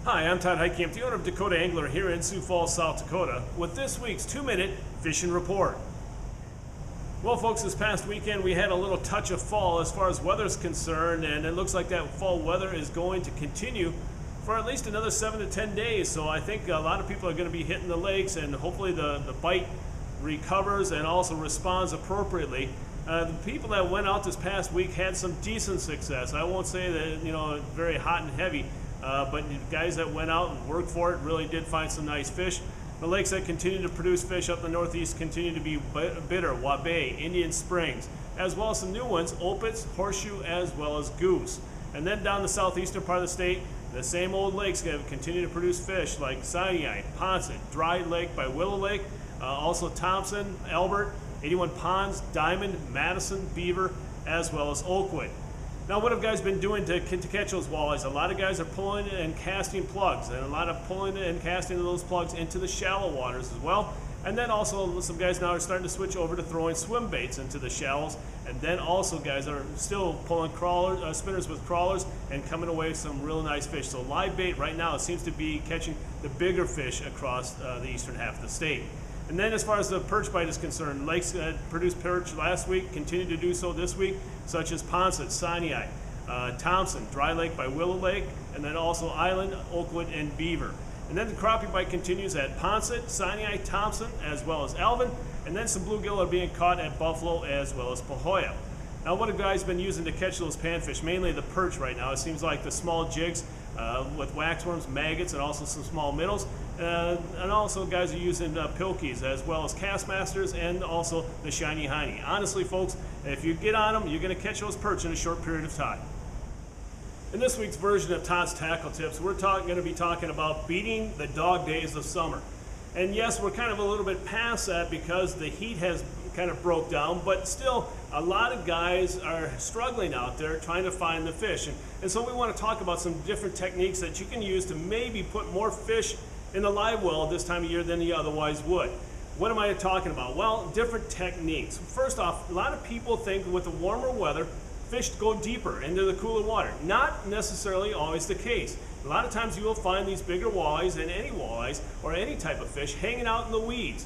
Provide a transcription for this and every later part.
Hi, I'm Todd Heitkamp, the owner of Dakota Angler here in Sioux Falls, South Dakota, with this week's 2-minute fishing report. Well, folks, this past weekend we had a little touch of fall as far as weather's concerned, and it looks like that fall weather is going to continue for at least another 7 to 10 days. So I think a lot of people are going to be hitting the lakes, and hopefully the bite recovers and also responds appropriately. The people that went out this past week had some decent success. I won't say that, very hot and heavy, but the guys that went out and worked for it really did find some nice fish. The lakes that continue to produce fish up in the northeast continue to be Bitter, Wabe, Indian Springs, as well as some new ones, Opitz, Horseshoe, as well as Goose. And then down the southeastern part of the state, the same old lakes have continued to produce fish like Sinai, Ponset, Dry Lake by Willow Lake, also Thompson, Albert, 81 Ponds, Diamond, Madison, Beaver, as well as Oakwood. Now, what have guys been doing to catch those walleyes? A lot of guys are pulling and casting plugs, and a lot of pulling and casting those plugs into the shallow waters as well. And then also some guys now are starting to switch over to throwing swim baits into the shallows. And then also guys are still pulling spinners with crawlers and coming away with some real nice fish. So live bait right now, it seems to be catching the bigger fish across the eastern half of the state. And then as far as the perch bite is concerned, lakes that produced perch last week continue to do so this week, such as Ponset, Sinai, Thompson, Dry Lake by Willow Lake, and then also Island, Oakwood, and Beaver. And then the crappie bite continues at Ponset, Sinai, Thompson, as well as Alvin, and then some bluegill are being caught at Buffalo as well as Pahoja. Now, what have guys been using to catch those panfish? Mainly the perch right now. It seems like the small jigs with waxworms, maggots, and also some small minnows. And also guys are using pilkies as well as Castmasters and also the shiny hiney. Honestly, folks, if you get on them, you're going to catch those perch in a short period of time. In this week's version of Todd's Tackle Tips, we're going to be talking about beating the dog days of summer. And yes, we're kind of a little bit past that because the heat has kind of broke down, but still a lot of guys are struggling out there trying to find the fish. And so we want to talk about some different techniques that you can use to maybe put more fish in the live well this time of year than you otherwise would. What am I talking about? Well, different techniques. First off, a lot of people think with the warmer weather, fish go deeper into the cooler water. Not necessarily always the case. A lot of times you will find these bigger walleyes and any walleyes or any type of fish hanging out in the weeds,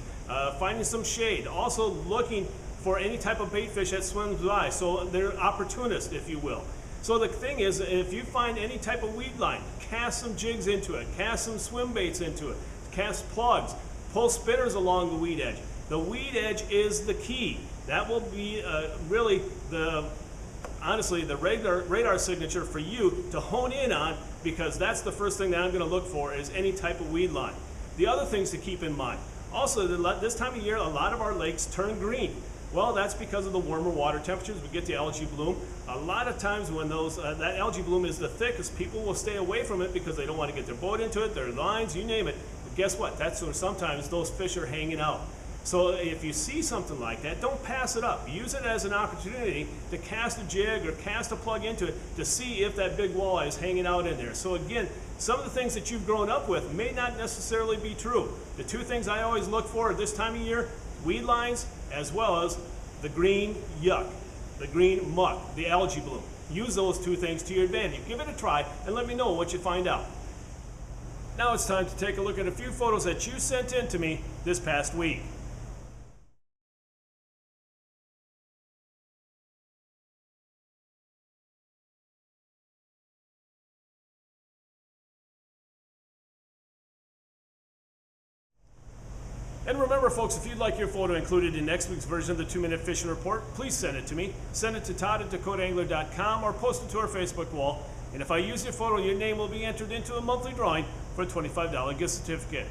finding some shade, also looking for any type of bait fish that swims by. So they're opportunists, if you will. So the thing is, if you find any type of weed line, cast some jigs into it, cast some swim baits into it, cast plugs, pull spinners along the weed edge. The weed edge is the key. That will be really honestly the radar signature for you to hone in on, because that's the first thing that I'm going to look for is any type of weed line. The other things to keep in mind, also this time of year a lot of our lakes turn green. Well, that's because of the warmer water temperatures. We get the algae bloom. A lot of times when that algae bloom is the thickest, people will stay away from it because they don't want to get their boat into it, their lines, you name it. But guess what? That's where sometimes those fish are hanging out. So if you see something like that, don't pass it up. Use it as an opportunity to cast a jig or cast a plug into it to see if that big walleye is hanging out in there. So again, some of the things that you've grown up with may not necessarily be true. The two things I always look for at this time of year, weed lines as well as the green yuck, the green muck, the algae bloom. Use those two things to your advantage. Give it a try and let me know what you find out. Now it's time to take a look at a few photos that you sent in to me this past week. And remember, folks, if you'd like your photo included in next week's version of the 2-Minute Fishing Report, please send it to me. Send it to todd@dakotaangler.com or post it to our Facebook wall. And if I use your photo, your name will be entered into a monthly drawing for a $25 gift certificate.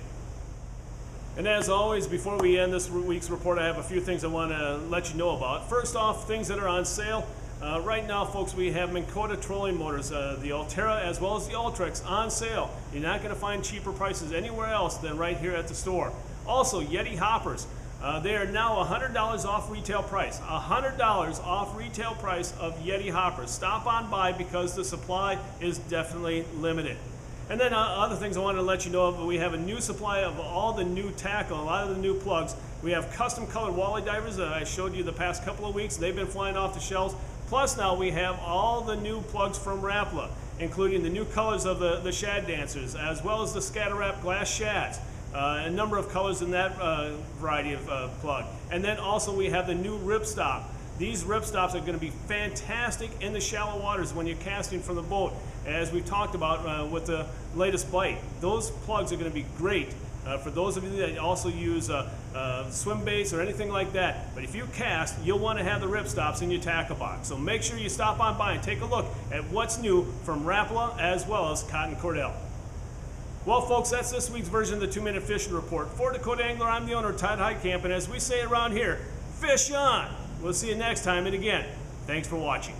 And as always, before we end this week's report, I have a few things I want to let you know about. First off, things that are on sale. Right now, folks, we have Minn Kota trolling motors, the Altera as well as the Ultrex on sale. You're not going to find cheaper prices anywhere else than right here at the store. Also, Yeti hoppers. They are now $100 off retail price. $100 off retail price of Yeti hoppers. Stop on by because the supply is definitely limited. And then other things I wanted to let you know of, we have a new supply of all the new tackle, a lot of the new plugs. We have custom colored walleye divers that I showed you the past couple of weeks. They've been flying off the shelves. Plus now we have all the new plugs from Rapala, including the new colors of the shad dancers, as well as the scatter wrap glass shads. A number of colors in that variety of plug. And then also we have the new ripstop. These ripstops are going to be fantastic in the shallow waters when you're casting from the boat, as we talked about with the latest bite. Those plugs are going to be great for those of you that also use swim baits or anything like that. But if you cast, you'll want to have the ripstops in your tackle box. So make sure you stop on by and take a look at what's new from Rapala as well as Cotton Cordell. Well, folks, that's this week's version of the 2-Minute Fishing Report. For Dakota Angler, I'm the owner, Todd Heitkamp, and as we say around here, fish on! We'll see you next time, and again, thanks for watching.